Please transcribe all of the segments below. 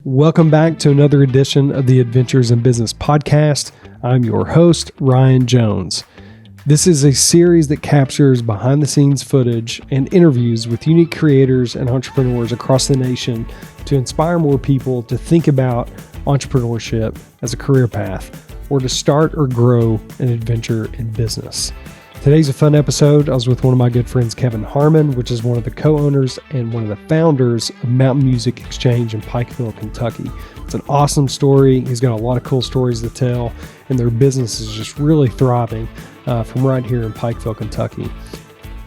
Welcome back to another edition of the Adventures in Business podcast. I'm your host, Ryan Jones. This is a series that captures behind the scenes footage and interviews with unique creators and entrepreneurs across the nation to inspire more people to think about entrepreneurship as a career path or to start or grow an adventure in business. Today's a fun episode. I was with one of my good friends, Kevin Harmon, which is one of the co-owners and one of the founders of Mountain Music Exchange in Pikeville, Kentucky. It's an awesome story. He's got a lot of cool stories to tell, and their business is just really thriving from right here in Pikeville, Kentucky.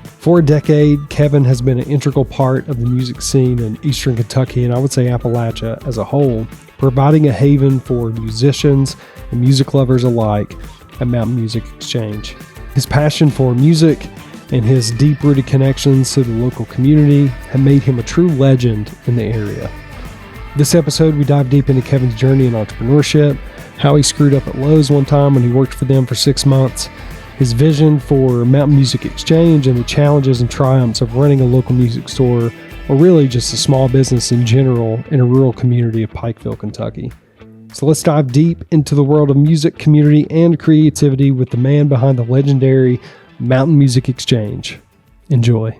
For a decade, Kevin has been an integral part of the music scene in Eastern Kentucky, and I would say Appalachia as a whole, providing a haven for musicians and music lovers alike at Mountain Music Exchange. His passion for music and his deep-rooted connections to the local community have made him a true legend in the area. This episode, we dive deep into Kevin's journey in entrepreneurship, how he screwed up at Lowe's one time when he worked for them for 6 months, his vision for Mountain Music Exchange, and the challenges and triumphs of running a local music store, or really just a small business in general in a rural community of Pikeville, Kentucky. So let's dive deep into the world of music, community, and creativity with the man behind the legendary Mountain Music Exchange. Enjoy.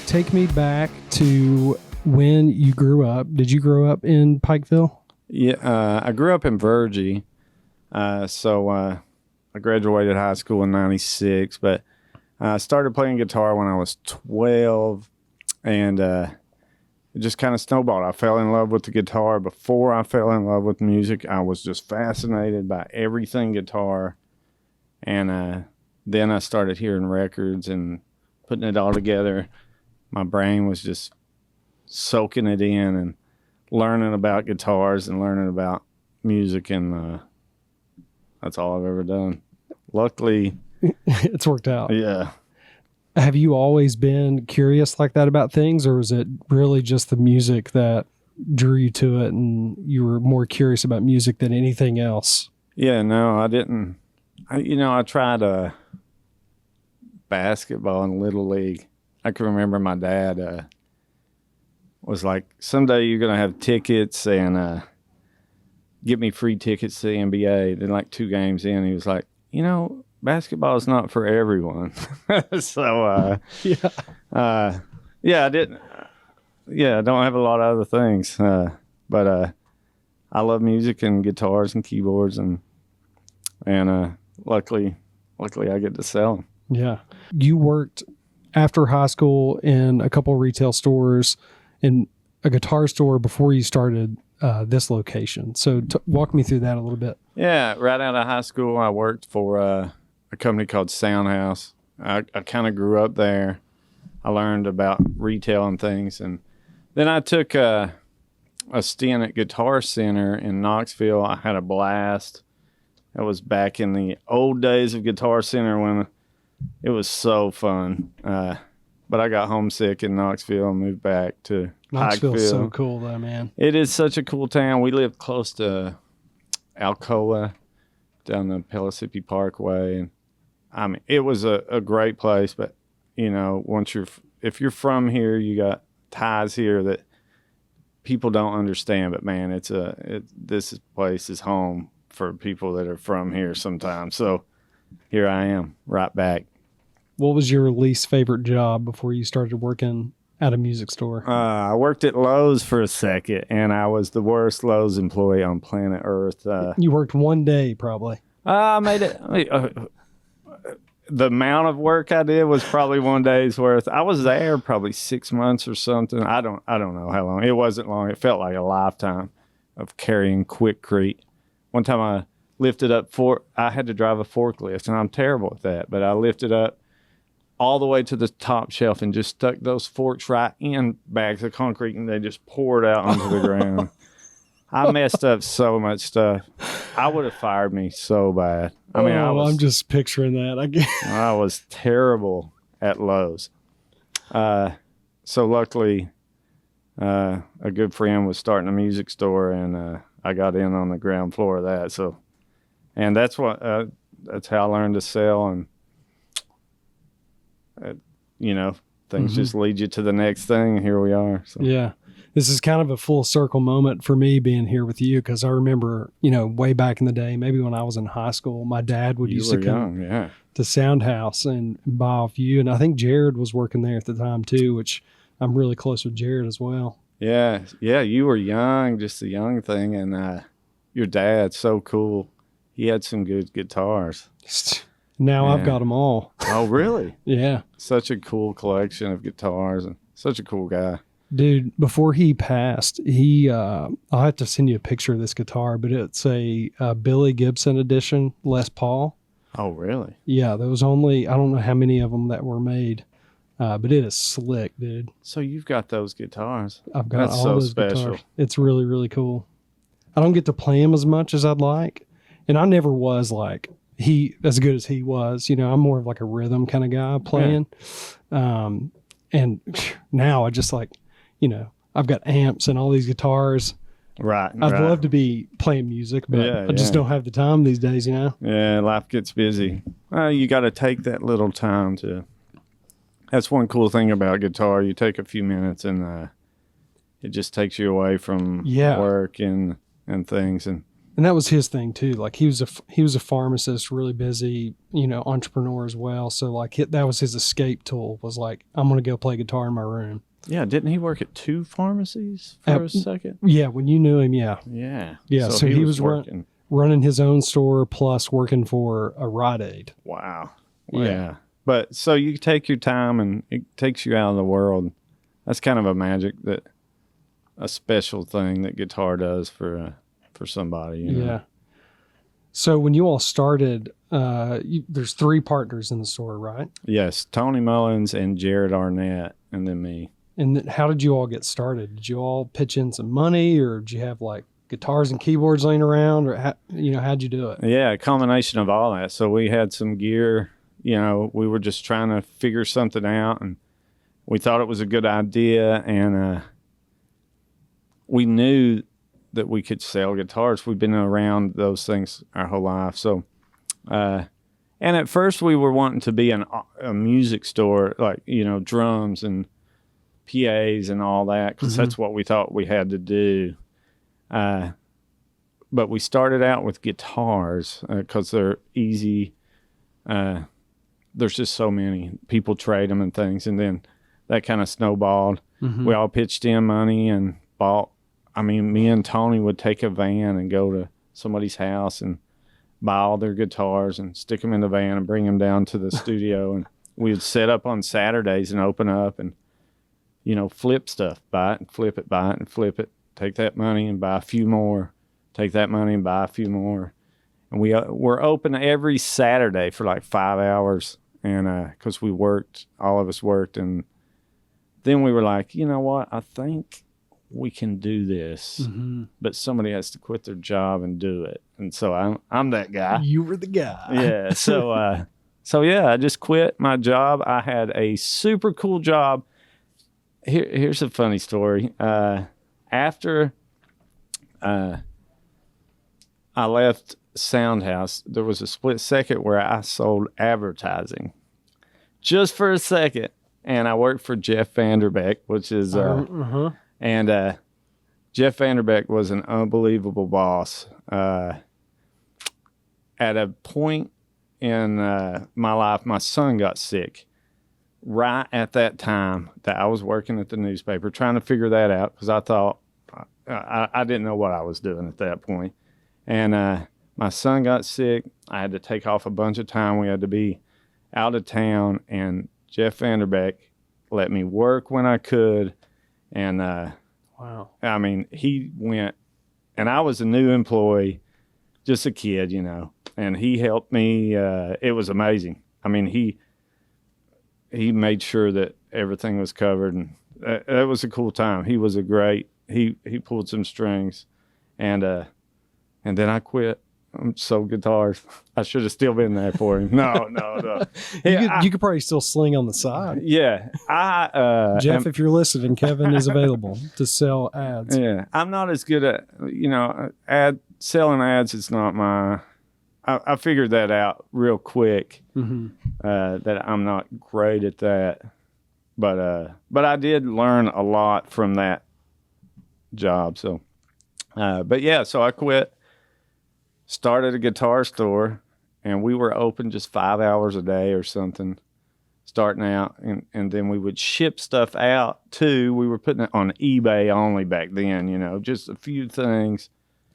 Take me back to when you grew up. Did you grow up in Pikeville? Yeah, I grew up in Virgie. So I graduated high school in 96, but I started playing guitar when I was 12, and it just kind of snowballed. I fell in love with the guitar. Before I fell in love with music, I was just fascinated by everything guitar, and then I started hearing records and putting it all together. My brain was just soaking it in and learning about guitars and learning about music, and that's all I've ever done. Luckily, it's worked out. Yeah. Have you always been curious like that about things, or was it really just the music that drew you to it and you were more curious about music than anything else? Yeah, no, I didn't. I tried basketball in Little League. I can remember my dad was like, someday you're going to have tickets and get me free tickets to the NBA. Then like 2 games in, he was like, basketball is not for everyone. So, I didn't. I don't have a lot of other things. But I love music and guitars and keyboards and luckily I get to sell them. Yeah. You worked after high school in a couple of retail stores and a guitar store before you started this location. So walk me through that a little bit. Yeah, right out of high school, I worked for a company called Soundhouse. I kind of grew up there. I learned about retail and things. And then I took a stint at Guitar Center in Knoxville. I had a blast. It was back in the old days of Guitar Center when it was so fun. But I got homesick in Knoxville and moved back to Knoxville's Pikeville. So cool though, man. It is such a cool town. We lived close to Alcoa down the Pellissippi Parkway. And I mean, it was a great place, but if you're from here, you got ties here that people don't understand, but man, this place is home for people that are from here sometimes. So here I am, right back. What was your least favorite job before you started working at a music store? I worked at Lowe's for a second, and I was the worst Lowe's employee on planet Earth. You worked one day, probably. I made it. The amount of work I did was probably one day's worth. I was there probably 6 months or something. I don't know how long. It wasn't long. It felt like a lifetime of carrying Quikrete. One time I lifted up I had to drive a forklift, and I'm terrible at that, but I lifted up all the way to the top shelf and just stuck those forks right in bags of concrete, and they just poured out onto the ground. I messed up so much stuff. I would have fired me so bad. I mean, I'm just picturing that. I was terrible at Lowe's. So luckily, a good friend was starting a music store, and I got in on the ground floor of that. So, and that's how I learned to sell, and things just lead you to the next thing. And here we are. So. Yeah. This is kind of a full circle moment for me being here with you, because I remember, way back in the day, maybe when I was in high school, my dad would used to come to Soundhouse and buy off you. And I think Jared was working there at the time too, which I'm really close with Jared as well. Yeah. Yeah. You were young, just a young thing. And your dad's so cool. He had some good guitars. Now I've got them all. Oh, really? Yeah. Such a cool collection of guitars and such a cool guy. Dude, before he passed, I'll have to send you a picture of this guitar, but it's a Billy Gibson edition Les Paul. Oh, really? Yeah, there was only, I don't know how many of them that were made, but it is slick, dude. So you've got those guitars. I've got That's all so those special. guitars. It's really, really cool. I don't get to play them as much as I'd like, and I never was like as good as he was. I'm more of like a rhythm kind of guy playing. Yeah. And now I just like, I've got amps and all these guitars. Right. I'd love to be playing music, but I just don't have the time these days, Yeah, life gets busy. You got to take that little time to. That's one cool thing about guitar. You take a few minutes, and it just takes you away from work and things. And that was his thing too. Like he was a pharmacist, really busy, entrepreneur as well. So like that was his escape tool. Was like, I'm gonna go play guitar in my room. Yeah, didn't he work at 2 pharmacies for a second? Yeah, when you knew him, yeah. Yeah. Yeah, so he was running his own store plus working for a Rite Aid. Wow. Yeah. But so you take your time and it takes you out of the world. That's kind of a special thing that guitar does for somebody. Yeah. So when you all started, there's 3 partners in the store, right? Yes, Tony Mullins and Jared Arnett, and then me. And then how did you all get started? Did you all pitch in some money, or did you have like guitars and keyboards laying around, or how'd you do it? Yeah, a combination of all that. So we had some gear, we were just trying to figure something out, and we thought it was a good idea, and we knew that we could sell guitars. We've been around those things our whole life. So, and at first we were wanting to be a music store, like, drums and PAs and all that, because that's what we thought we had to do. But we started out with guitars because they're easy. There's just so many. People trade them and things. And then that kind of snowballed. We all pitched in money and bought. I mean, me and Tony would take a van and go to somebody's house and buy all their guitars and stick them in the van and bring them down to the studio. And we would set up on Saturdays and open up and, flip stuff, buy it and flip it, buy it and flip it, take that money and buy a few more, take that money and buy a few more. And we're open every Saturday for like 5 hours. And because all of us worked. And then we were like, you know what, I think we can do this, but somebody has to quit their job and do it. And so I'm that guy. You were the guy. Yeah. So, I just quit my job. I had a super cool job. Here's a funny story. After I left Soundhouse, there was a split second where I sold advertising just for a second. And I worked for Jeff Vanderbeck, which is, and Jeff Vanderbeck was an unbelievable boss. At a point in my life, my son got sick. Right at that time that I was working at the newspaper, trying to figure that out, because I thought I didn't know what I was doing at that point. And my son got sick. I had to take off a bunch of time. We had to be out of town, and Jeff Vanderbeck let me work when I could. And wow. I mean, he went, and I was a new employee, just a kid, and he helped me. It was amazing. I mean, he made sure that everything was covered, and that was a cool time. He was he pulled some strings, and then I quit, sold guitars. I should have still been there for him. No. You could probably still sling on the side. Yeah. Jeff, if you're listening, Kevin is available to sell ads. Yeah. I'm not as good at, selling ads is not my, I figured that out real quick, that I'm not great at that. But I did learn a lot from that job. So, so I quit, started a guitar store, and we were open just 5 hours a day or something starting out. And then we would ship stuff out too. We were putting it on eBay only back then, just a few things.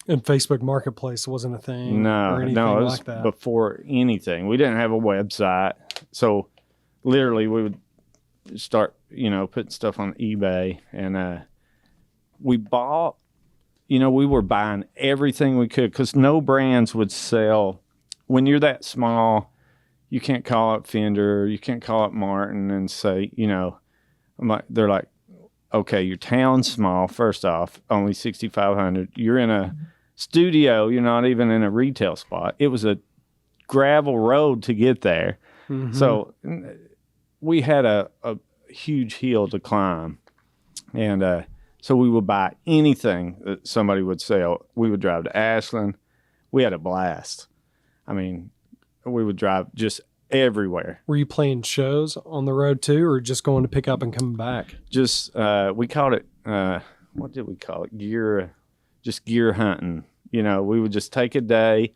And Facebook Marketplace wasn't a thing or anything it was like that? Before anything. We didn't have a website. So literally we would start, putting stuff on eBay. And we bought, we were buying everything we could because no brands would sell. When you're that small, you can't call up Fender, you can't call up Martin and say, they're like, okay, your town's small, first off, only 6,500. You're in a studio, you're not even in a retail spot. It was a gravel road to get there. So we had a huge hill to climb. And so we would buy anything that somebody would sell. We would drive to Ashland. We had a blast. I mean, we would drive just everywhere. Were you playing shows on the road too, or just going to pick up and coming back? Just, we called it, what did we call it? Gear hunting. We would just take a day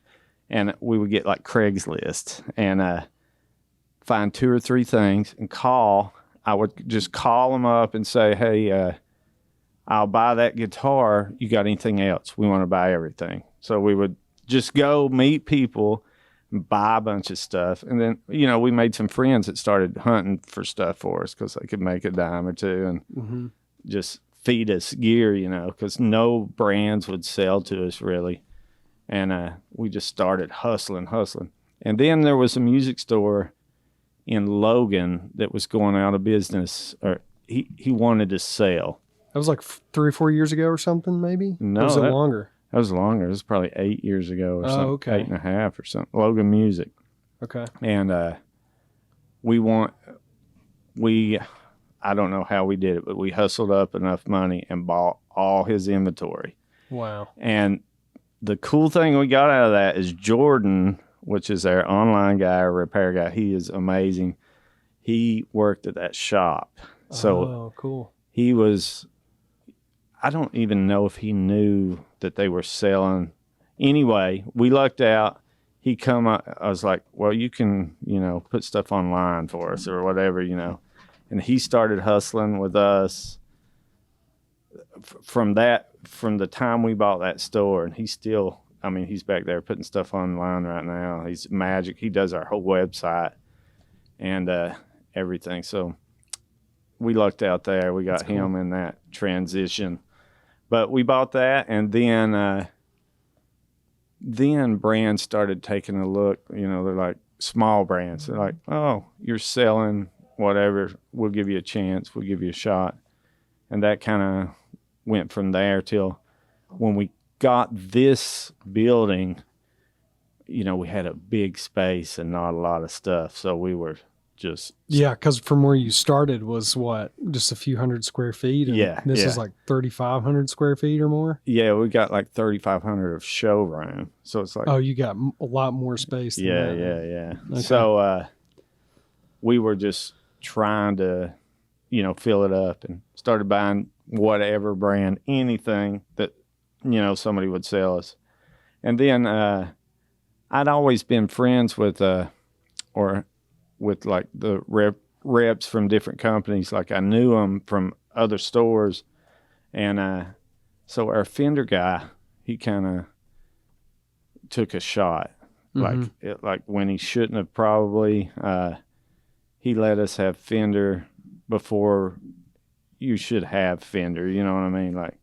and we would get like Craigslist and find 2 or 3 things and call. I would just call them up and say, hey, I'll buy that guitar. You got anything else? We want to buy everything. So we would just go meet people, buy a bunch of stuff. And then, we made some friends that started hunting for stuff for us because they could make a dime or two and just feed us gear, because no brands would sell to us really. And we just started hustling. And then there was a music store in Logan that was going out of business, or he wanted to sell. That was like 3 or 4 years ago or something, maybe? No. Or was it longer? That was longer. It was probably 8 years ago or something. Okay. 8.5 or something. Logan Music. Okay. And I don't know how we did it, but we hustled up enough money and bought all his inventory. Wow. And the cool thing we got out of that is Jordan, which is our online guy or repair guy. He is amazing. He worked at that shop. So cool. He was, I don't even know if he knew that they were selling. Anyway, we lucked out. He come up, I was like, well, you can, put stuff online for us or whatever, And he started hustling with us from the time we bought that store. And he's still, he's back there putting stuff online right now. He's magic. He does our whole website and everything. So we lucked out there. We got him in that transition. But we bought that, and then brands started taking a look. They're like small brands. They're like, oh, you're selling whatever. We'll give you a chance. We'll give you a shot. And that kind of went from there till when we got this building, we had a big space and not a lot of stuff. So we were just... Yeah, because from where you started was what? Just a few hundred square feet? And this is like 3,500 square feet or more? Yeah, we got like 3,500 of showroom. So it's like... Oh, you got a lot more space than that. Yeah. Okay. So we were just trying to, fill it up and started buying whatever brand, anything that, somebody would sell us. And then I'd always been friends with like the reps from different companies. Like I knew them from other stores. And so our Fender guy, he kind of took a shot. Like when he shouldn't have probably. He let us have Fender before you should have Fender. You know what I mean? Like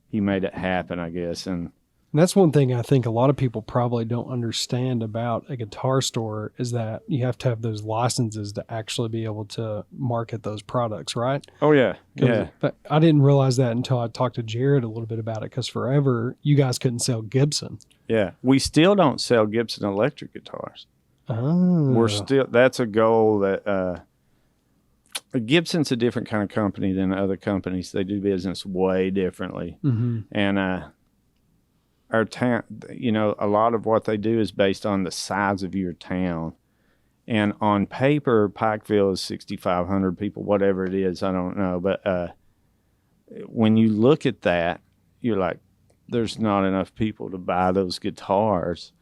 he made it happen, I guess. And that's one thing I think a lot of people probably don't understand about a guitar store is that you have to have those licenses to actually be able to market those products, right? Oh, yeah. Yeah. I didn't realize that until I talked to Jared a little bit about it, because forever you guys couldn't sell Gibson. Yeah. We still don't sell Gibson electric guitars. Oh. We're still, that's a goal that, Gibson's a different kind of company than other companies. They do business way differently. Mm-hmm. And, our town, you know, a lot of what they do is based on the size of your town. And on paper, Pikeville is 6,500 people, whatever it is, I don't know. But when you look at that, you're like, there's not enough people to buy those guitars.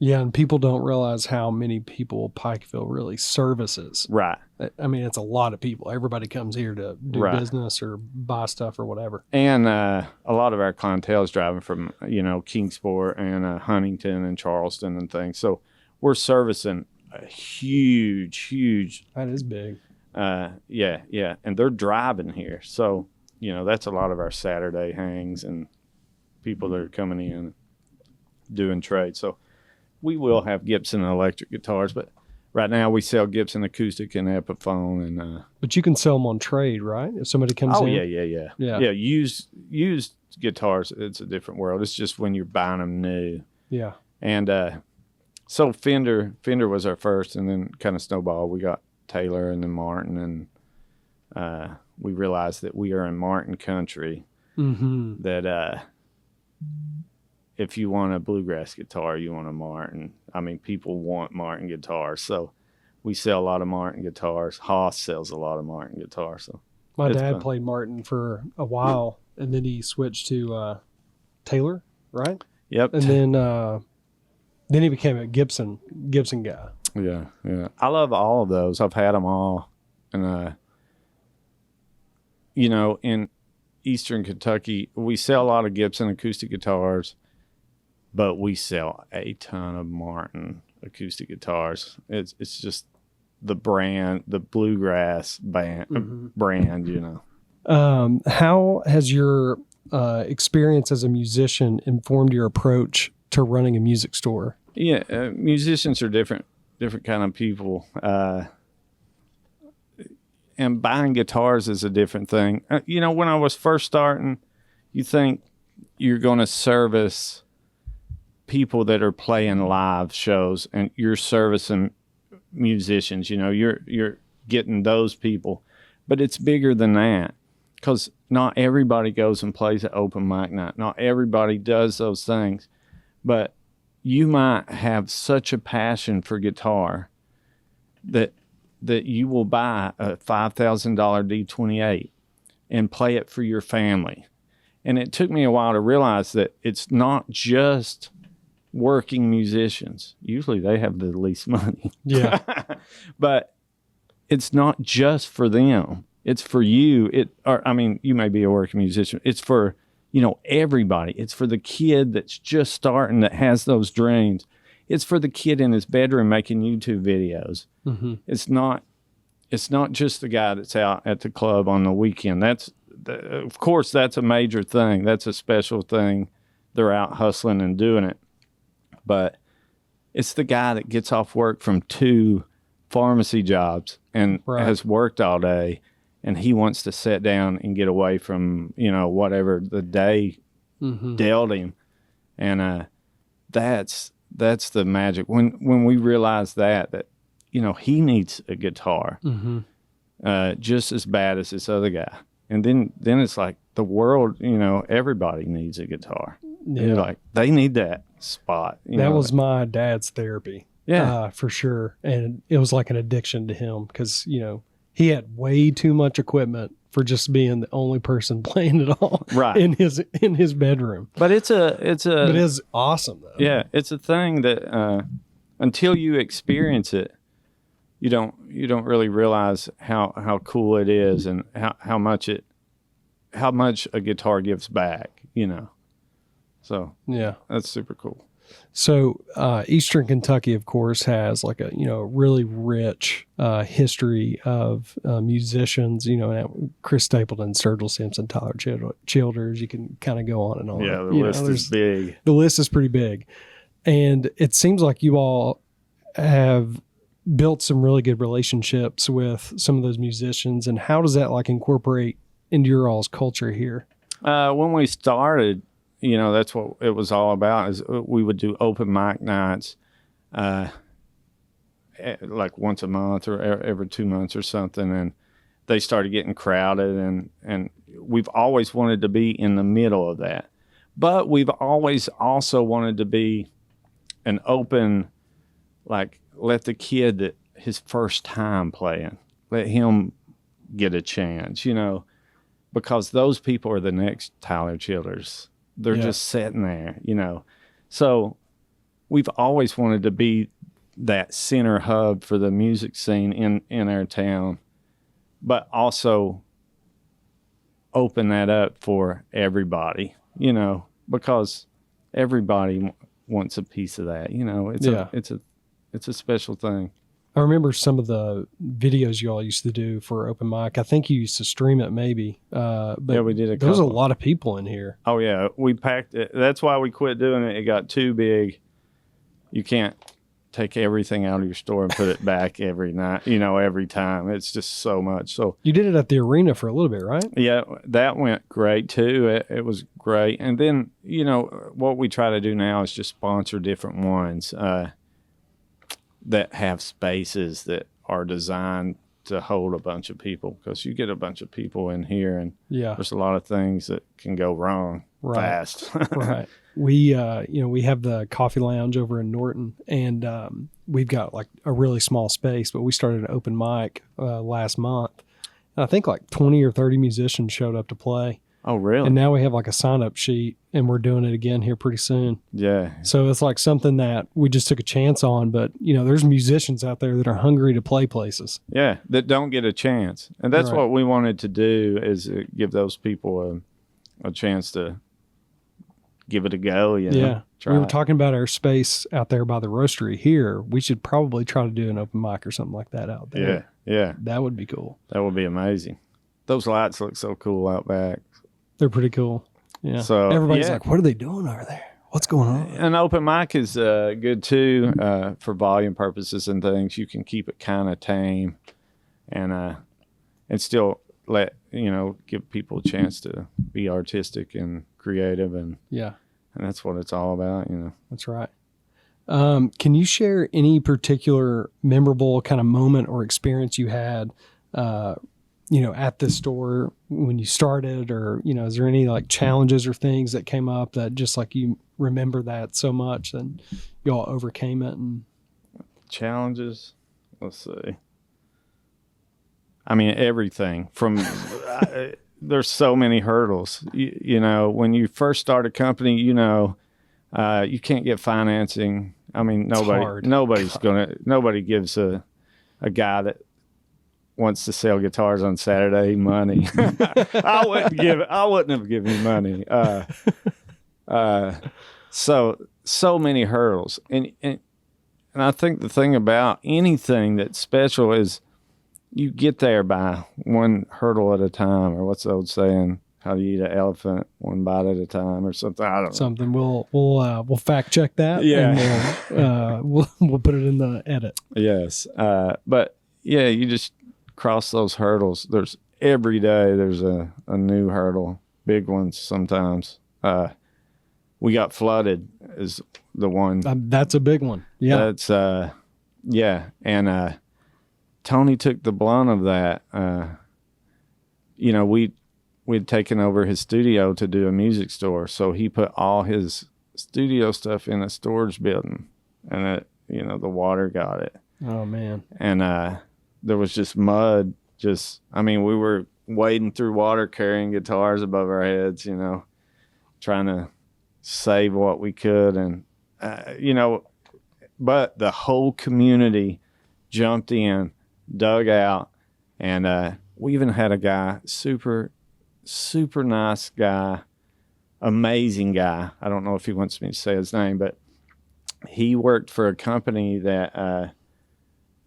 Yeah, and people don't realize how many people Pikeville really services. Right. I mean, it's a lot of people. Everybody comes here to do business or buy stuff or whatever. And a lot of our clientele is driving from, you know, Kingsport and Huntington and Charleston and things. So we're servicing a huge. That is big. Yeah. And they're driving here. So, you know, that's a lot of our Saturday hangs and people that are coming in doing trade. So we will have Gibson electric guitars, but right now we sell Gibson acoustic and Epiphone. And but you can sell them on trade, right? If somebody comes in. Yeah. Used guitars, it's a different world. It's just when you're buying them new. Yeah. And so Fender was our first, and then kind of snowballed. We got Taylor and then Martin, and we realized that we are in Martin country. Mm-hmm. That if you want a bluegrass guitar, you want a Martin. I mean, people want Martin guitars, so we sell a lot of Martin guitars. Haas sells a lot of Martin guitars. So my dad played Martin for a while, and then he switched to Taylor, right? Yep. And then he became a Gibson guy. Yeah. I love all of those. I've had them all, and you know, in Eastern Kentucky, we sell a lot of Gibson acoustic guitars. But we sell a ton of Martin acoustic guitars. It's just the brand, the bluegrass brand, you know. How has your experience as a musician informed your approach to running a music store? Yeah, musicians are different kind of people. And buying guitars is a different thing. You know, when I was first starting, you think you're going to service people that are playing live shows, and you're servicing musicians. You know, you're getting those people, but it's bigger than that, because not everybody goes and plays an open mic night. Not everybody does those things, but you might have such a passion for guitar that you will buy a $5,000 D28 and play it for your family. And it took me a while to realize that it's not just working musicians. Usually they have the least money. Yeah. But it's not just for them. It's for you. You may be a working musician. It's for, you know, everybody. It's for the kid that's just starting, that has those dreams. It's for the kid in his bedroom making YouTube videos. Mm-hmm. It's not just the guy that's out at the club on the weekend. Of course, that's a major thing. That's a special thing. They're out hustling and doing it. But it's the guy that gets off work from 2 pharmacy jobs and has worked all day, and he wants to sit down and get away from, you know, whatever the day dealt him. And that's the magic. When we realize that, you know, he needs a guitar just as bad as this other guy. And then it's like the world, you know, everybody needs a guitar. Yeah. Like, they need that spot. That was my dad's therapy. Yeah. For sure. And it was like an addiction to him, because, you know, he had way too much equipment for just being the only person playing it all in his bedroom. But it is awesome though. Yeah. It's a thing that until you experience it, you don't really realize how cool it is, and how much a guitar gives back, you know. So yeah, that's super cool. So Eastern Kentucky, of course, has like a, you know, really rich history of musicians. You know, Chris Stapleton, Sturgill Simpson, Tyler Childers. You can kind of go on and on. Yeah, the list is big. The list is pretty big, and it seems like you all have built some really good relationships with some of those musicians. And how does that like incorporate into your all's culture here? When we started, that's what it was all about. Is we would do open mic nights, like once a month or every 2 months or something, and they started getting crowded, and we've always wanted to be in the middle of that, but we've always also wanted to be an open, like, let the kid that his first time playing, let him get a chance, because those people are the next Tyler Childers. They're just sitting there, So we've always wanted to be that center hub for the music scene in our town, but also open that up for everybody, because everybody wants a piece of that. It's a special thing. I remember some of the videos you all used to do for open mic. I think you used to stream it maybe. But yeah, we did. There was a lot of people in here. Oh yeah, we packed it. That's why we quit doing it. It got too big. You can't take everything out of your store and put it back every night, every time. It's just so much. So you did it at the arena for a little bit, right? Yeah, that went great too. It was great. And then, what we try to do now is just sponsor different ones that have spaces that are designed to hold a bunch of people, because you get a bunch of people in here and there's a lot of things that can go wrong fast. Right. We we have the coffee lounge over in Norton, and we've got like a really small space, but we started an open mic last month, and I think like 20 or 30 musicians showed up to play. Oh, really? And now we have like a sign up sheet, and we're doing it again here pretty soon. Yeah. So it's like something that we just took a chance on, but there's musicians out there that are hungry to play places. Yeah, that don't get a chance. And that's what we wanted to do, is give those people a chance to give it a go. Yeah. We were talking about our space out there by the roastery here. We should probably try to do an open mic or something like that out there. Yeah. That would be cool. That would be amazing. Those lights look so cool out back. They're pretty cool. Yeah. So everybody's like, what are they doing over there? What's going on? An open mic is good too, for volume purposes and things. You can keep it kind of tame, and still let give people a chance to be artistic and creative, and that's what it's all about. That's right. Can you share any particular memorable kind of moment or experience you had at the store when you started, or, is there any like challenges or things that came up that just like you remember that so much and you all overcame it? And challenges, let's see. I mean, everything from, there's so many hurdles, when you first start a company, you can't get financing. I mean, nobody gives a guy that wants to sell guitars on Saturday money. I wouldn't have given him money. So many hurdles. And I think the thing about anything that's special is you get there by one hurdle at a time, or what's the old saying? How do you eat an elephant? One bite at a time, or something. I don't know. Something. We'll fact check that. Yeah. And we'll put it in the edit. Yes. But yeah, you just cross those hurdles. There's every day there's a new hurdle, big ones sometimes. We got flooded is the one. That's a big one. Yeah. That's and Tony took the blunt of that. We'd taken over his studio to do a music store, so he put all his studio stuff in a storage building, and the water got it. Oh man. And there was just mud. We were wading through water, carrying guitars above our heads, trying to save what we could. And, but the whole community jumped in, dug out. And we even had a guy, super, super nice guy, amazing guy. I don't know if he wants me to say his name, but he worked for a company that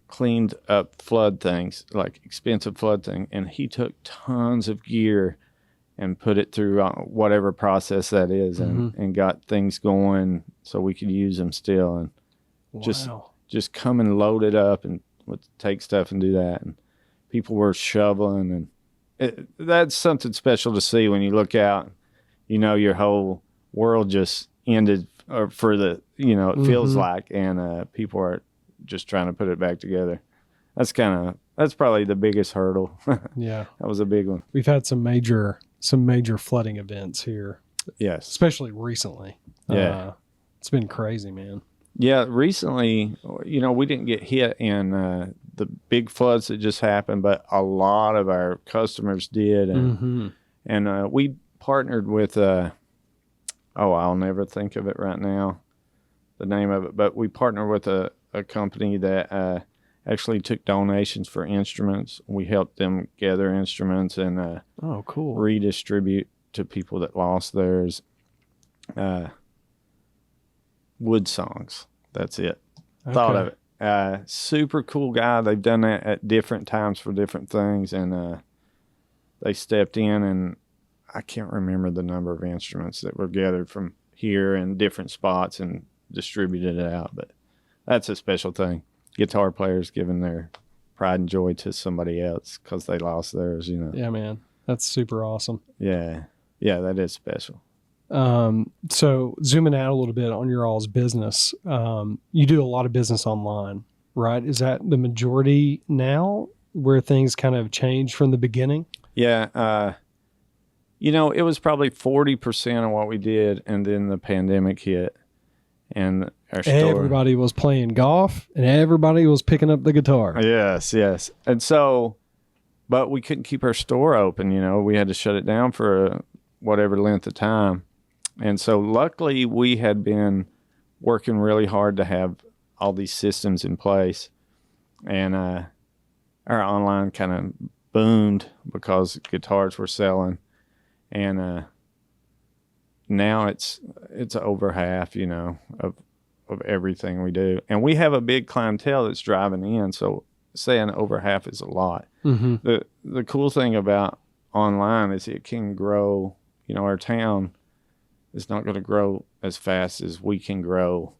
cleaned up flood things, like expensive flood thing, and he took tons of gear and put it through whatever process that is, and got things going so we could use them still, and just come and load it up and take stuff and do that. And people were shoveling, and that's something special to see when you look out, your whole world just ended for the, it feels like, and people are just trying to put it back together. That's probably the biggest hurdle. Yeah. That was a big one. We've had some major flooding events here, Yes. especially recently. Yeah. It's been crazy, man. Yeah. Recently, we didn't get hit in the big floods that just happened, but a lot of our customers did. And we partnered with, I'll never think of it right now, the name of it, but we partnered with a company that actually took donations for instruments. We helped them gather instruments and cool. redistribute to people that lost theirs. Wood Songs. That's it. Okay. Thought of it. Super cool guy. They've done that at different times for different things, and they stepped in, and I can't remember the number of instruments that were gathered from here and different spots and distributed it out. But that's a special thing. Guitar players giving their pride and joy to somebody else because they lost theirs, Yeah, man. That's super awesome. Yeah. Yeah, that is special. So zooming out a little bit on your all's business, you do a lot of business online, right? Is that the majority now where things kind of changed from the beginning? Yeah. It was probably 40% of what we did, and then the pandemic hit, and our store. Everybody was playing golf, and everybody was picking up the guitar. Yes. And so, but we couldn't keep our store open, we had to shut it down for whatever length of time. And so luckily we had been working really hard to have all these systems in place, and our online kind of boomed because guitars were selling. And now it's over half, of everything we do. And we have a big clientele that's driving in. So saying over half is a lot. Mm-hmm. The cool thing about online is it can grow. Our town is not going to grow as fast as we can grow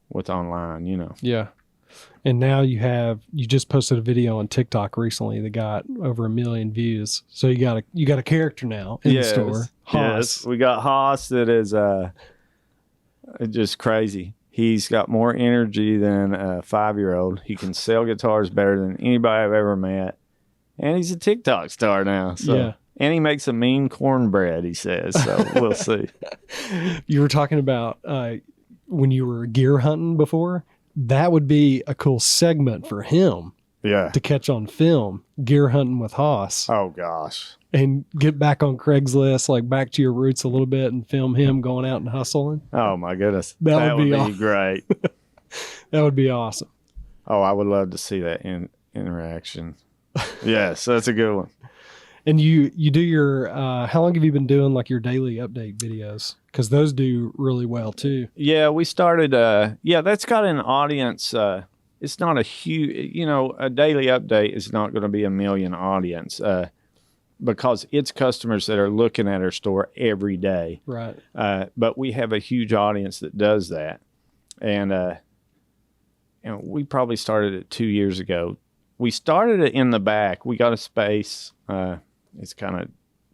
with online, Yeah. And now you just posted a video on TikTok recently that got over 1 million views. So you got a character now in the store. Haas. Yes. We got Haas that is just crazy. He's got more energy than a 5-year-old. He can sell guitars better than anybody I've ever met. And he's a TikTok star now. So. Yeah. And he makes a mean cornbread, he says. So we'll see. You were talking about when you were gear hunting before. That would be a cool segment for him. Yeah. To catch on film, gear hunting with Haas. Oh, gosh. And get back on Craigslist, like back to your roots a little bit, and film him going out and hustling. Oh, my goodness. That would be great. That would be awesome. Oh, I would love to see that interaction. Yes, that's a good one. And you do your, how long have you been doing like your daily update videos? Because those do really well too. Yeah, we started, that's got an audience. It's not a huge, a daily update is not going to be 1 million audience because it's customers that are looking at our store every day. Right. But we have a huge audience that does that. And we probably started it 2 years ago. We started it in the back. We got a space. It's kind of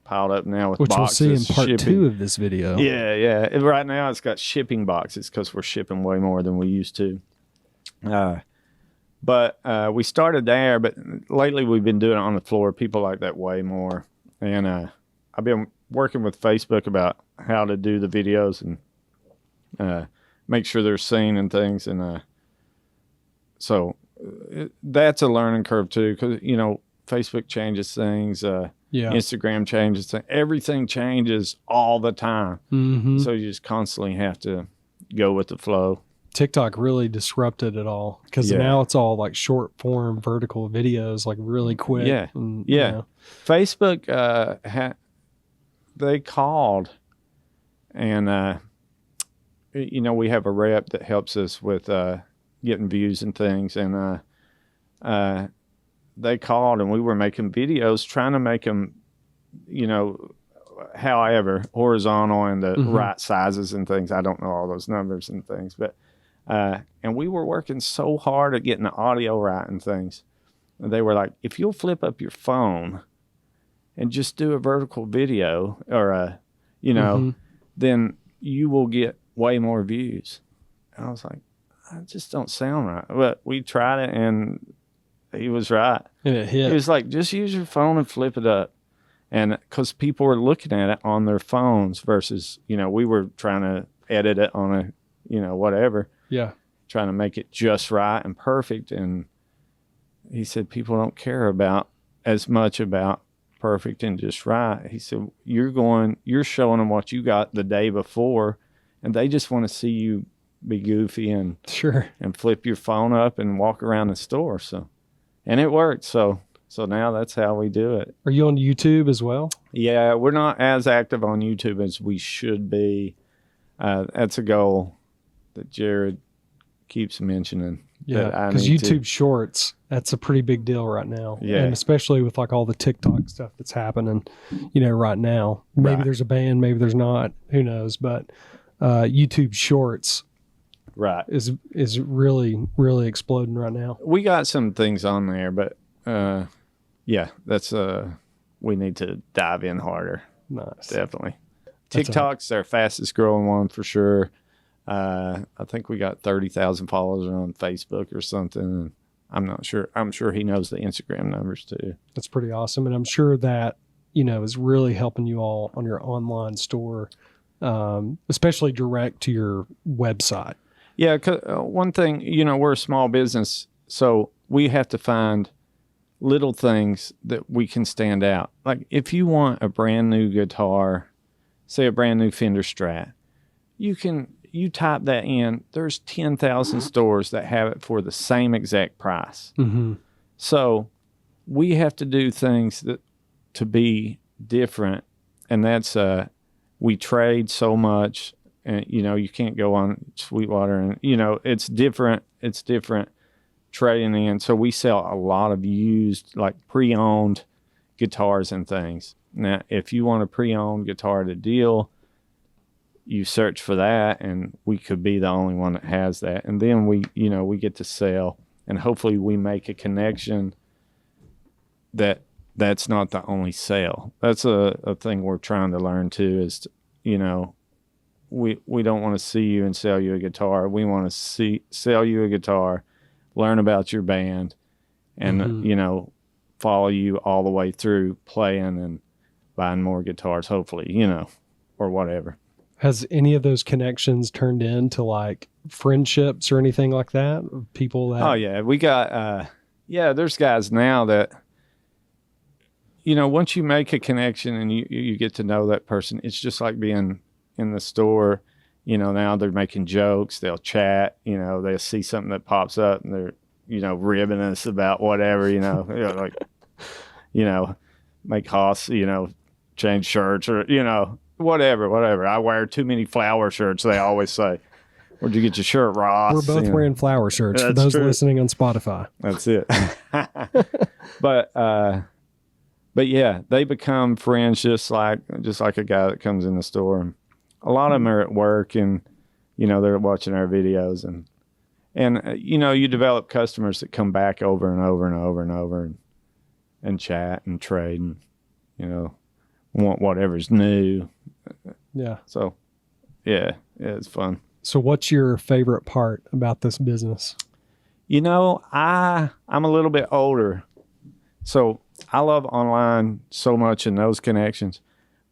piled up now with which boxes. We'll see in part shipping. 2 of this video. Yeah. Right now it's got shipping boxes because we're shipping way more than we used to. But we started there, but lately we've been doing it on the floor. People like that way more. And I've been working with Facebook about how to do the videos and make sure they're seen and things. And so that's a learning curve too, because, Facebook changes things. Instagram changes things. Everything changes all the time. Mm-hmm. So you just constantly have to go with the flow. TikTok really disrupted it all because now it's all like short form vertical videos, like really quick. Yeah. And, Facebook, they called and, we have a rep that helps us with getting views and things. And they called and we were making videos, trying to make them, however, horizontal and the right sizes and things. I don't know all those numbers and things, but and we were working so hard at getting the audio right and things. And they were like, if you'll flip up your phone and just do a vertical video or then you will get way more views. And I was like, that just don't sound right. But we tried it, and he was right. And it hit. He was like, just use your phone and flip it up. And because people were looking at it on their phones versus, we were trying to edit it on a, whatever, Yeah. trying to make it just right and perfect. And he said, people don't care about as much about perfect and just right. He said, you're showing them what you got the day before, and they just want to see you be goofy and Sure. and flip your phone up and walk around the store. So, and it worked. So now that's how we do it. Are you on YouTube as well? Yeah, we're not as active on YouTube as we should be. That's a goal that Jared keeps mentioning. Yeah, because YouTube Shorts, that's a pretty big deal right now. Yeah. And especially with like all the TikTok stuff that's happening, right now. Maybe Right. there's a ban, maybe there's not. Who knows? But YouTube Shorts Right. is really, really exploding right now. We got some things on there, but yeah, that's we need to dive in harder. Nice. Definitely. That's TikTok's our fastest growing one for sure. I think we got 30,000 followers on Facebook or something. I'm not sure. I'm sure he knows the Instagram numbers too. That's pretty awesome. And I'm sure that, is really helping you all on your online store, especially direct to your website. Yeah, 'cause, one thing, we're a small business, so we have to find little things that we can stand out. Like if you want a brand new guitar, say a brand new Fender Strat, you type that in, there's 10,000 stores that have it for the same exact price. Mm-hmm. So we have to do things to be different, and that's we trade so much, and you can't go on Sweetwater, and it's different trading in. So we sell a lot of used, like pre-owned guitars and things. Now, if you want a pre-owned guitar at a deal, you search for that, and we could be the only one that has that. And then we get to sell, and hopefully we make a connection that's not the only sale. That's a thing we're trying to learn too, is, we don't want to see you and sell you a guitar. We want to sell you a guitar, learn about your band, and, Mm-hmm. follow you all the way through playing and buying more guitars, hopefully, or whatever. Has any of those connections turned into like friendships or anything like that? People that. Oh yeah, we got there's guys now that once you make a connection and you get to know that person, it's just like being in the store. Now they're making jokes, they'll chat, they'll see something that pops up and they're ribbing us about whatever, like make Haas, change shirts or whatever. I wear too many flower shirts, they always say. Where'd you get your shirt, Ross? We're both wearing flower shirts for That's those true. listening on Spotify. That's it. But yeah, they become friends just like a guy that comes in the store. A lot of them are at work, and they're watching our videos, and you develop customers that come back over and over and over and over and chat and trade and want whatever's new. Yeah. So yeah, it's fun. So what's your favorite part about this business? I'm a little bit older, so I love online so much and those connections,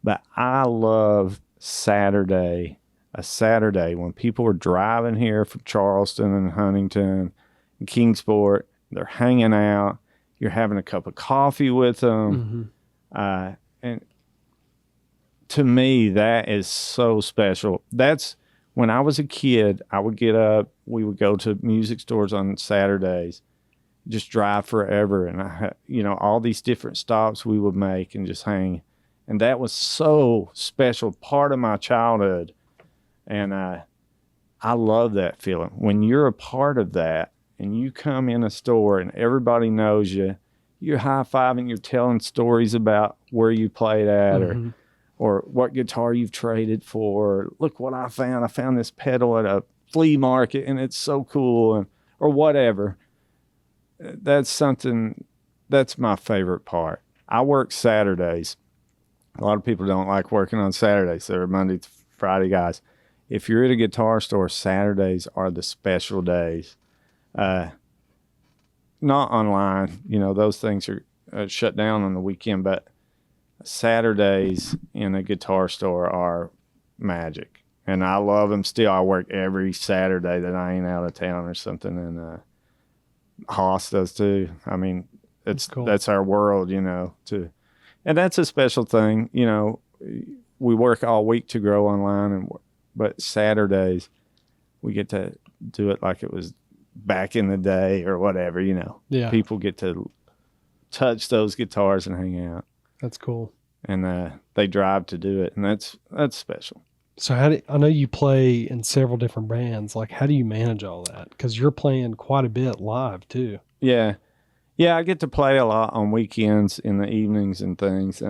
but I love a Saturday when people are driving here from Charleston and Huntington and Kingsport, they're hanging out, you're having a cup of coffee with them. Mm-hmm. And to me, that is so special. That's when I was a kid, I would get up, we would go to music stores on Saturdays, just drive forever. And all these different stops we would make and just hang. And that was so special, part of my childhood. And I love that feeling. When you're a part of that and you come in a store and everybody knows you, you're high-fiving, you're telling stories about where you played at, Mm-hmm. or what guitar you've traded for. Look what I found. I found this pedal at a flea market and it's so cool, or whatever. That's my favorite part. I work Saturdays. A lot of people don't like working on Saturdays. They're Monday to Friday guys. if you're at a guitar store, Saturdays are the special days. Not online, those things are shut down on the weekend, but Saturdays in a guitar store are magic. And I love them still. I work every Saturday that I ain't out of town or something. And Haas does too. I mean, that's our world, too. And that's a special thing. We work all week to grow online, but Saturdays we get to do it like it was back in the day or whatever, Yeah. People get to touch those guitars and hang out. That's cool. And they drive to do it, and that's special. So I know you play in several different bands. Like, how do you manage all that? Because you're playing quite a bit live too. Yeah. I get to play a lot on weekends in the evenings and things.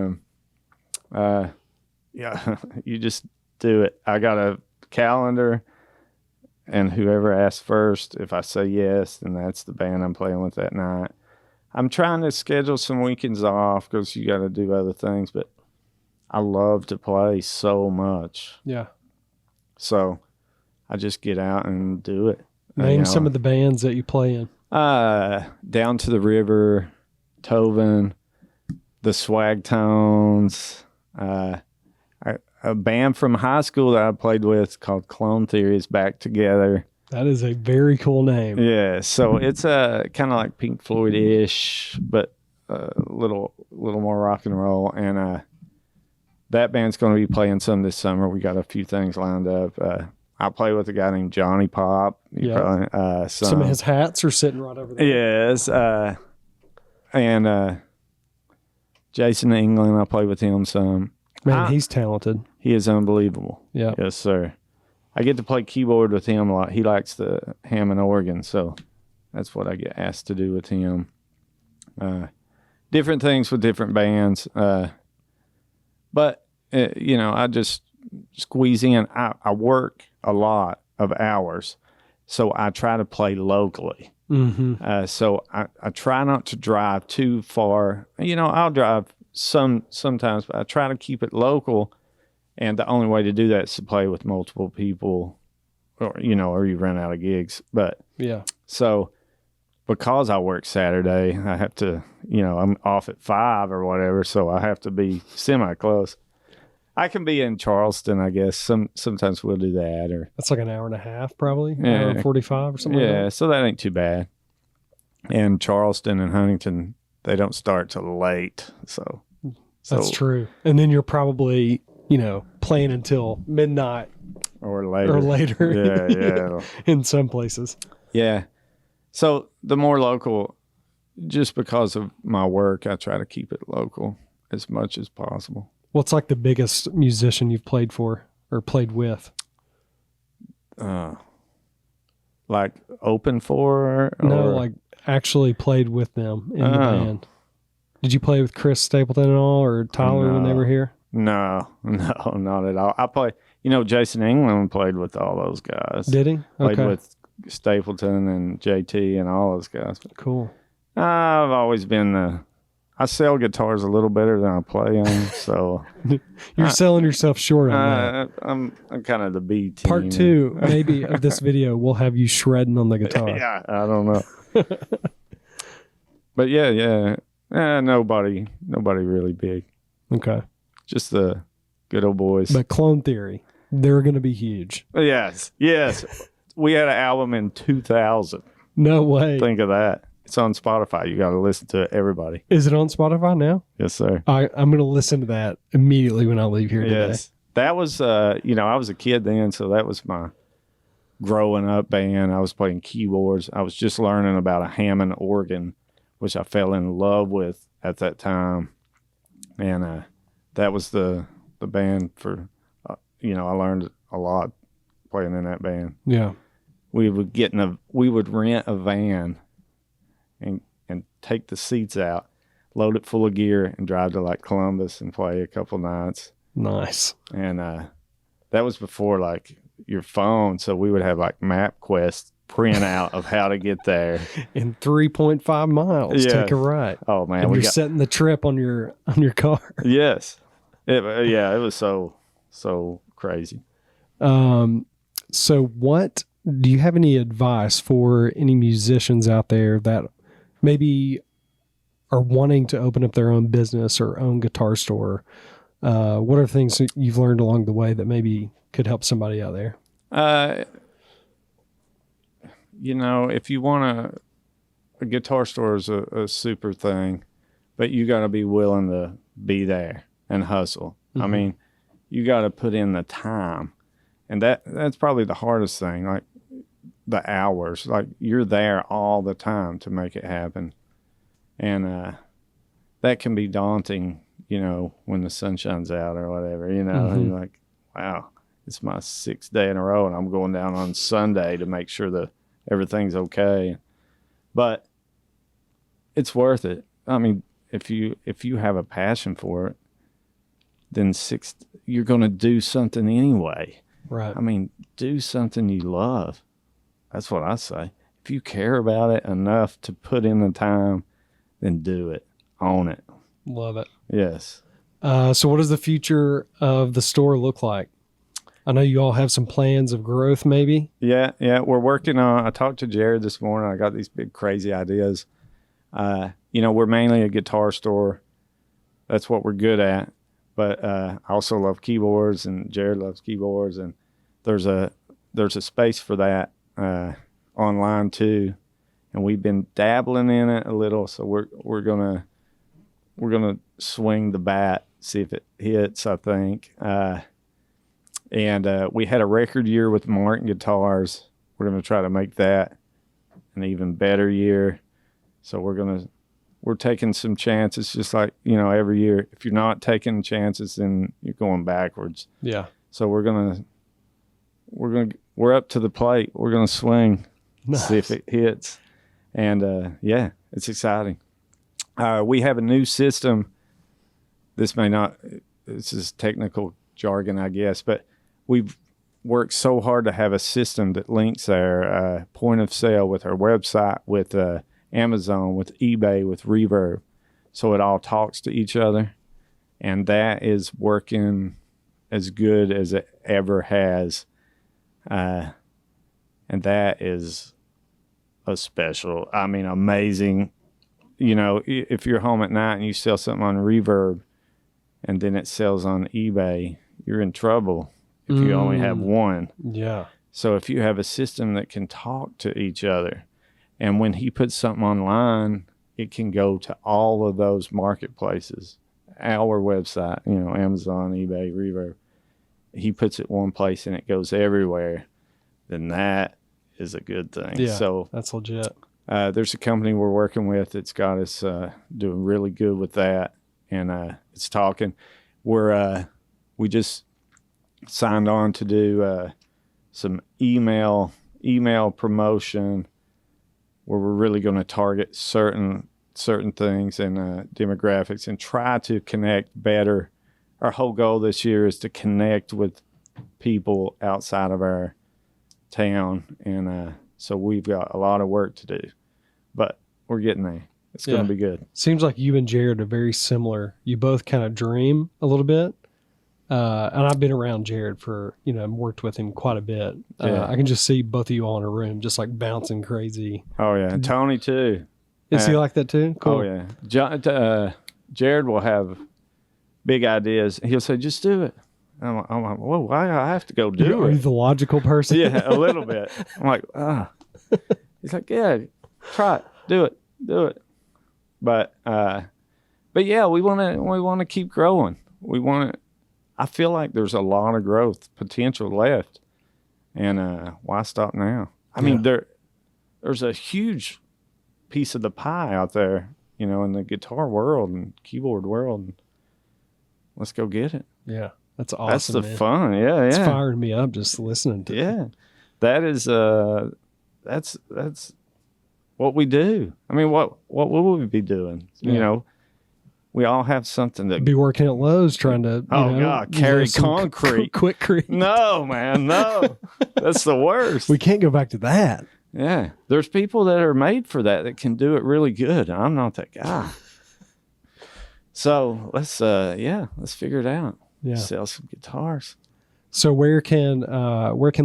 You just do it. I got a calendar, and whoever asks first, if I say yes, then that's the band I'm playing with that night. I'm trying to schedule some weekends off because you got to do other things, but I love to play so much. Yeah. So I just get out and do it. Name some of the bands that you play in. Down to the River, Tovin, the Swag Tones, a band from high school that I played with called Clone Theory is back together. That is a very cool name. Yeah, so it's kind of like Pink Floyd-ish, but a little more rock and roll. And that band's going to be playing some this summer. We got a few things lined up. I play with a guy named Johnny Pop. Yeah. Some of his hats are sitting right over there. Yes. And Jason England, I play with him some. Man, he's talented. He is unbelievable. Yeah. Yes, sir. I get to play keyboard with him a lot. He likes the Hammond organ, so that's what I get asked to do with him. Different things with different bands. But, I just squeeze in. I work a lot of hours, so I try to play locally. Mm-hmm. So I try not to drive too far. I'll drive sometimes, but I try to keep it local. And the only way to do that is to play with multiple people, or you run out of gigs. But yeah, so because I work Saturday, I have to, I'm off at 5 or whatever, so I have to be semi-close. I can be in Charleston, I guess. Sometimes we'll do that, or that's like an hour and a half, probably. Yeah. Hour and 45 or something. Yeah, like that. so that ain't too bad. And Charleston and Huntington, they don't start till late, so that's true. And then you're probably playing until midnight or later. Yeah. In some places. Yeah. So the more local, just because of my work, I try to keep it local as much as possible. What's like the biggest musician you've played for or played with? Like open for? No, like actually played with them in the band. Did you play with Chris Stapleton at all, or Tyler when they were here? No, not at all. I play, Jason England played with all those guys. Did he? Played with Stapleton and JT and all those guys. Cool. I've always been I sell guitars a little better than I play them, so you're selling yourself short on that. I'm kind of the B team. Part 2, maybe, of this video, we'll have you shredding on the guitar. Yeah, I don't know. But yeah. Nobody really big. Okay. Just the good old boys. But Clone Theory, they're going to be huge. Yes. We had an album in 2000. No way. Think of that. It's on Spotify. You got to listen to it, everybody. Is it on Spotify now? Yes, sir. I'm going to listen to that immediately when I leave here today. Yes. That was, I was a kid then, so that was my growing up band. I was playing keyboards. I was just learning about a Hammond organ, which I fell in love with at that time. And that was the band for, I learned a lot playing in that band. Yeah. We would rent a van and take the seats out, load it full of gear, and drive to like Columbus and play a couple nights. Nice. And that was before like your phone, so we would have like MapQuest printout of how to get there in 3.5 miles. Yes. Take a right. Oh man, and you're setting the trip on your car. Yes. It was so crazy. So what do you have any advice for any musicians out there that maybe are wanting to open up their own business or own guitar store? What are things that you've learned along the way that maybe could help somebody out there? If you want a guitar store is a super thing, but you got to be willing to be there and hustle. Mm-hmm. I mean, you got to put in the time, and that's probably the hardest thing. Like the hours, like you're there all the time to make it happen, and that can be daunting. When the sun shines out or whatever. Mm-hmm. And you're like, wow, it's my 6th day in a row, and I'm going down on Sunday to make sure that everything's okay. But it's worth it. I mean, if you have a passion for it, then you're going to do something anyway. Right. I mean, do something you love. That's what I say. If you care about it enough to put in the time, then do it. Own it. Love it. Yes. So what does the future of the store look like? I know you all have some plans of growth, maybe. Yeah. We're working on. I talked to Jared this morning. I got these big crazy ideas. We're mainly a guitar store. That's what we're good at. But I also love keyboards, and Jared loves keyboards, and there's a space for that online too. And we've been dabbling in it a little, so we're gonna swing the bat, see if it hits. I think. And we had a record year with Martin Guitars. We're going to try to make that an even better year. So we're taking some chances, just like, every year. If you're not taking chances, then you're going backwards. Yeah. So we're up to the plate. We're going to swing, Nice. See if it hits. And it's exciting. We have a new system. This is technical jargon, I guess, but we've worked so hard to have a system that links our point of sale with our website, with Amazon, with eBay, with Reverb. So it all talks to each other. And that is working as good as it ever has. And that is amazing. If you're home at night and you sell something on Reverb and then it sells on eBay, you're in trouble if you only have one. Yeah. So if you have a system that can talk to each other, and when he puts something online, it can go to all of those marketplaces, our website, Amazon, eBay, Reverb. He puts it one place and it goes everywhere. Then that is a good thing. Yeah, so that's legit. There's a company we're working with that's got us doing really good with that, and it's talking. We just signed on to do some email promotion where we're really going to target certain things and demographics and try to connect better. Our whole goal this year is to connect with people outside of our town, and so we've got a lot of work to do, but we're getting there. It's going to be good. Seems like you and Jared are very similar. You both kind of dream a little bit. And I've been around Jared for, worked with him quite a bit. Yeah. I can just see both of you all in a room just like bouncing crazy. Oh, yeah. And Tony, too. Is he like that, too? Cool. Oh, yeah. Jared will have big ideas. He'll say, just do it. I'm like, well, why do I have to go do Are it? you the logical person? Yeah, a little bit. I'm like, He's like, yeah, try it. Do it. But yeah, we want to keep growing. I feel like there's a lot of growth potential left, and why stop now? I mean, there's a huge piece of the pie out there, in the guitar world and keyboard world. And let's go get it. Yeah, that's awesome. That's the man. fun. Yeah. It's firing me up just listening to it. Yeah, that is that's what we do. I mean, what will we be doing? Yeah. We all have something that Be working at Lowe's trying to carry concrete. Quick. No, man, no. That's the worst. We can't go back to that. Yeah. There's people that are made for that can do it really good. I'm not that guy. So let's figure it out. Yeah. Sell some guitars. So where can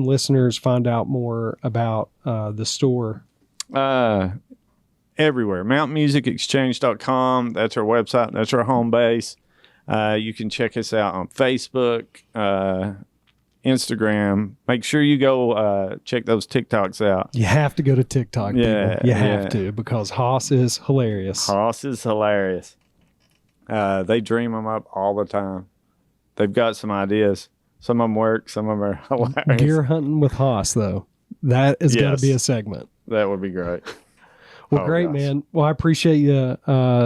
listeners find out more about the store? Everywhere. MountainMusicExchange.com. That's our website. That's our home base. You can check us out on Facebook, Instagram. Make sure you go check those TikToks out. You have to go to TikTok. Yeah, people. You have yeah. to, because Haas is hilarious. Haas is hilarious. They dream them up all the time. They've got some ideas. Some of them work. Some of them are hilarious. Gear hunting with Haas, though. That is got Yes. to be a segment. That would be great. Well, Oh, great, gosh. man. Well, I appreciate you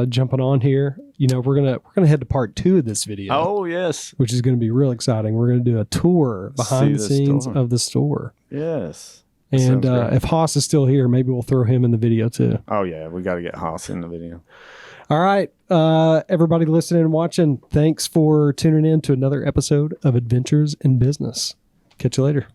jumping on here. You know, we're gonna head to part 2 of this video. Oh, yes. Which is going to be real exciting. We're going to do a tour behind the the scenes store. of the store. Yes. And Sounds great. if Haas is still here, maybe we'll throw him in the video too. Oh, yeah. We got to get Haas in the video. All right. Everybody listening and watching, thanks for tuning in to another episode of Adventures in Business. Catch you later.